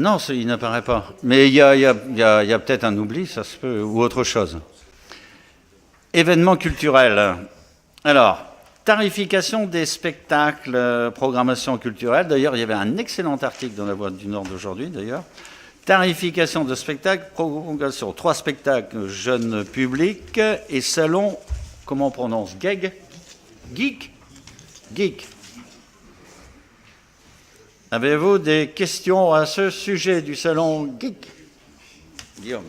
Non, il n'apparaît pas. Mais il y a peut-être un oubli, ça se peut, ou autre chose. Événements culturels. Alors, tarification des spectacles, programmation culturelle. D'ailleurs, il y avait un excellent article dans la Voix du Nord d'aujourd'hui, d'ailleurs. Tarification de spectacles, prolongation. 3 spectacles jeunes publics et salon, comment on prononce, Geek. Avez-vous des questions à ce sujet du salon Geek? Guillaume.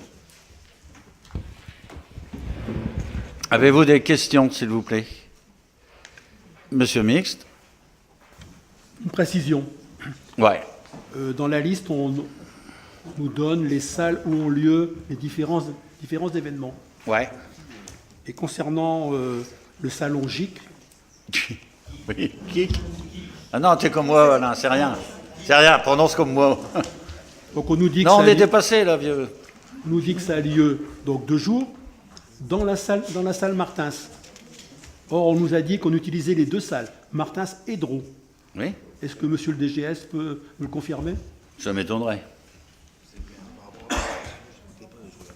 Avez-vous des questions, s'il vous plaît? Monsieur Mixte. Une précision. Ouais. Dans la liste, on nous donne les salles où ont lieu les différents événements. Ouais. Et concernant le salon GIC... Oui, Geek. Ah non, t'es comme moi, non, c'est rien. C'est rien, prononce comme moi. Donc on nous dit que non, ça on est dépassé, là, vieux. On nous dit que ça a lieu donc 2 jours dans la salle Martins. Or, on nous a dit qu'on utilisait les 2 salles, Martins et Drô. Oui. Est-ce que monsieur le DGS peut me le confirmer? Ça m'étonnerait.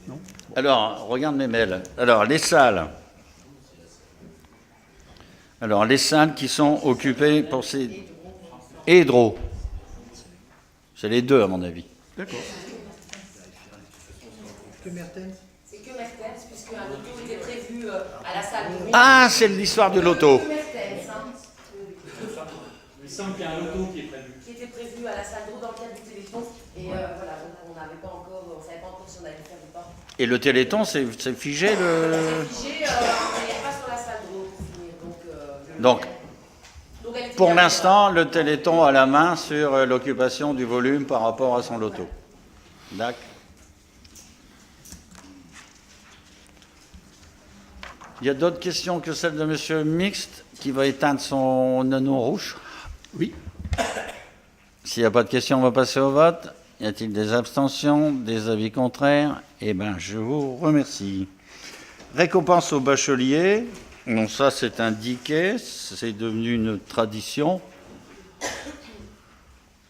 Non. Alors, regarde mes mails. Alors, les salles. Alors, les salles qui sont occupées pour ces... Et Drô. C'est les 2, à mon avis. D'accord. C'est que Mertens, puisque un loto était prévu à la salle de... Ah, c'est l'histoire de l'auto. Mertens, hein. Il semble qu'il y a un loto qui est prévu. Qui était prévu à la salle d'eau dans le cadre du Téléthon. Et voilà, donc on n'avait pas encore, on savait pas encore si on allait le faire ou pas. Et le Téléthon, c'est figé, le... C'est figé, mais pas sur la salle d'eau pour finir. Donc, pour l'instant, le Téléthon a la main sur l'occupation du volume par rapport à son loto. D'accord. Il y a d'autres questions que celle de Monsieur Mixte, qui va éteindre son anneau rouge. Oui. S'il n'y a pas de questions, on va passer au vote. Y a-t-il des abstentions, des avis contraires? Eh bien, je vous remercie. Récompense aux bacheliers. Bon, ça, c'est indiqué. C'est devenu une tradition.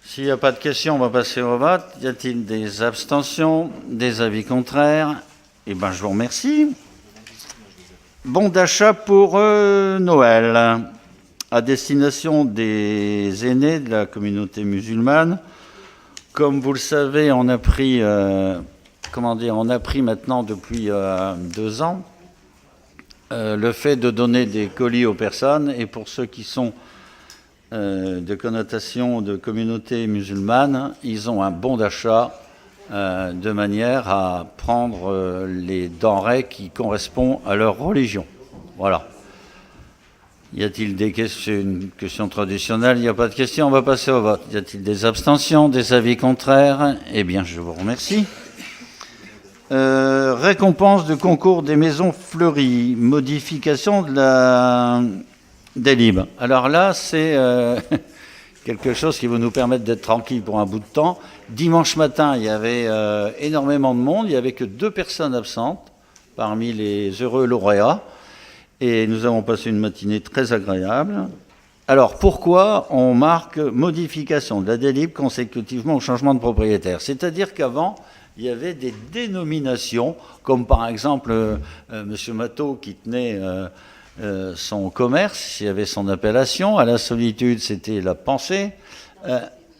S'il n'y a pas de questions, on va passer au vote. Y a-t-il des abstentions, des avis contraires? Eh bien, je vous remercie. Bon d'achat pour Noël, à destination des aînés de la communauté musulmane. Comme vous le savez, on a pris, on a pris maintenant depuis 2 ans le fait de donner des colis aux personnes, et pour ceux qui sont de connotation de communauté musulmane, ils ont un bon d'achat de manière à prendre les denrées qui correspondent à leur religion. Voilà. Y a-t-il des questions? Une question traditionnelle, il n'y a pas de questions, on va passer au vote. Y a-t-il des abstentions, des avis contraires? Eh bien, je vous remercie. Récompense de concours des maisons fleuries, modification de la délib. Alors là, c'est quelque chose qui va nous permettre d'être tranquille pour un bout de temps. Dimanche matin, il y avait énormément de monde, il n'y avait que 2 personnes absentes parmi les heureux lauréats, et nous avons passé une matinée très agréable. Alors, pourquoi on marque modification de la délib consécutivement au changement de propriétaire? C'est-à-dire qu'avant, il y avait des dénominations, comme par exemple M. Matteau qui tenait son commerce, il y avait son appellation. À la solitude, c'était la pensée.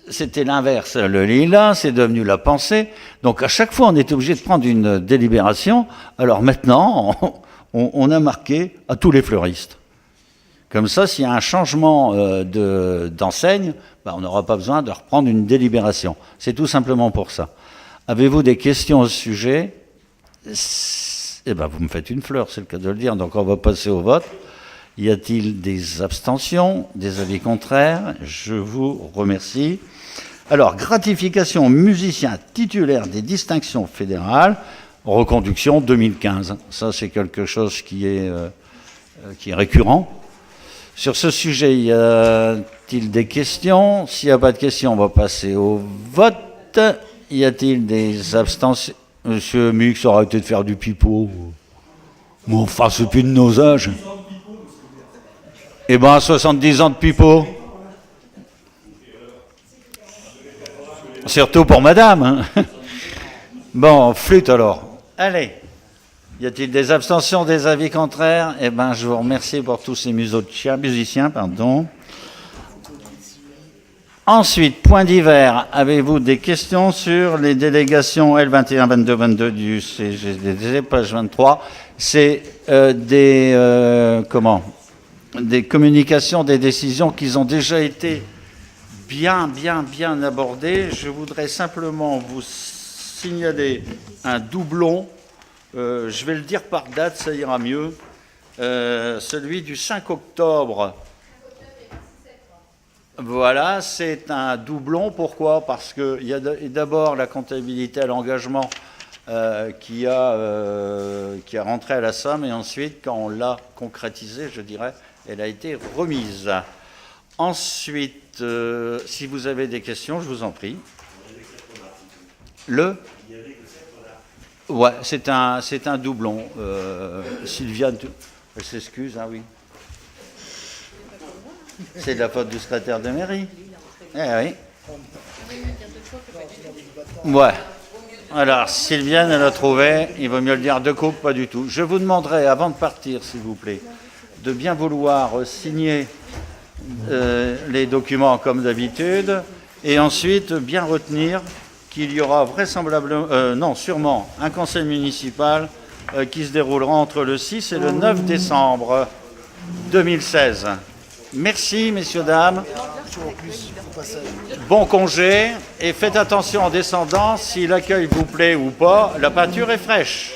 C'était l'inverse. Le lilas, c'est devenu la pensée. Donc à chaque fois, on était obligé de prendre une délibération. Alors maintenant, on a marqué à tous les fleuristes. Comme ça, s'il y a un changement d'enseigne, on n'aura pas besoin de reprendre une délibération. C'est tout simplement pour ça. Avez-vous des questions au sujet? Eh bien, vous me faites une fleur, c'est le cas de le dire. Donc on va passer au vote. Y a-t-il des abstentions, des avis contraires? Je vous remercie. Alors, gratification aux musiciens titulaires des distinctions fédérales, reconduction 2015. Ça, c'est quelque chose qui est récurrent. Sur ce sujet, y a-t-il des questions? S'il n'y a pas de questions, on va passer au vote. Y a-t-il des abstentions? Monsieur Mux, arrêtez de faire du pipeau. Bon, enfin, c'est plus de nos âges. Eh bien, 70 ans de pipeau. Surtout pour madame. Hein. Bon, flûte alors. Allez. Y a-t-il des abstentions, des avis contraires? Eh bien, je vous remercie pour tous ces musiciens. Ensuite, point divers. Avez-vous des questions sur les délégations L21, 22, 22 du CGDD, page 23? C'est des communications, des décisions qui ont déjà été bien abordées. Je voudrais simplement vous signaler un doublon. Je vais le dire par date, ça ira mieux. Celui du 5 octobre. Voilà, c'est un doublon. Pourquoi? Parce qu'il y a d'abord la comptabilité à l'engagement qui a rentré à la somme, et ensuite, quand on l'a concrétisée, je dirais, elle a été remise. Ensuite, si vous avez des questions, je vous en prie. Ouais, c'est un doublon. Sylviane, elle s'excuse, oui. C'est de la faute du secrétaire de mairie. Oui. Ouais. Alors, Sylviane, elle a trouvé, il vaut mieux le dire de coupe, pas du tout. Je vous demanderai, avant de partir, s'il vous plaît, de bien vouloir signer les documents comme d'habitude, et ensuite bien retenir qu'il y aura sûrement un conseil municipal qui se déroulera entre le 6 et le 9 décembre 2016. Merci, messieurs, dames. Bon congé, et faites attention en descendant, si l'accueil vous plaît ou pas, la peinture est fraîche.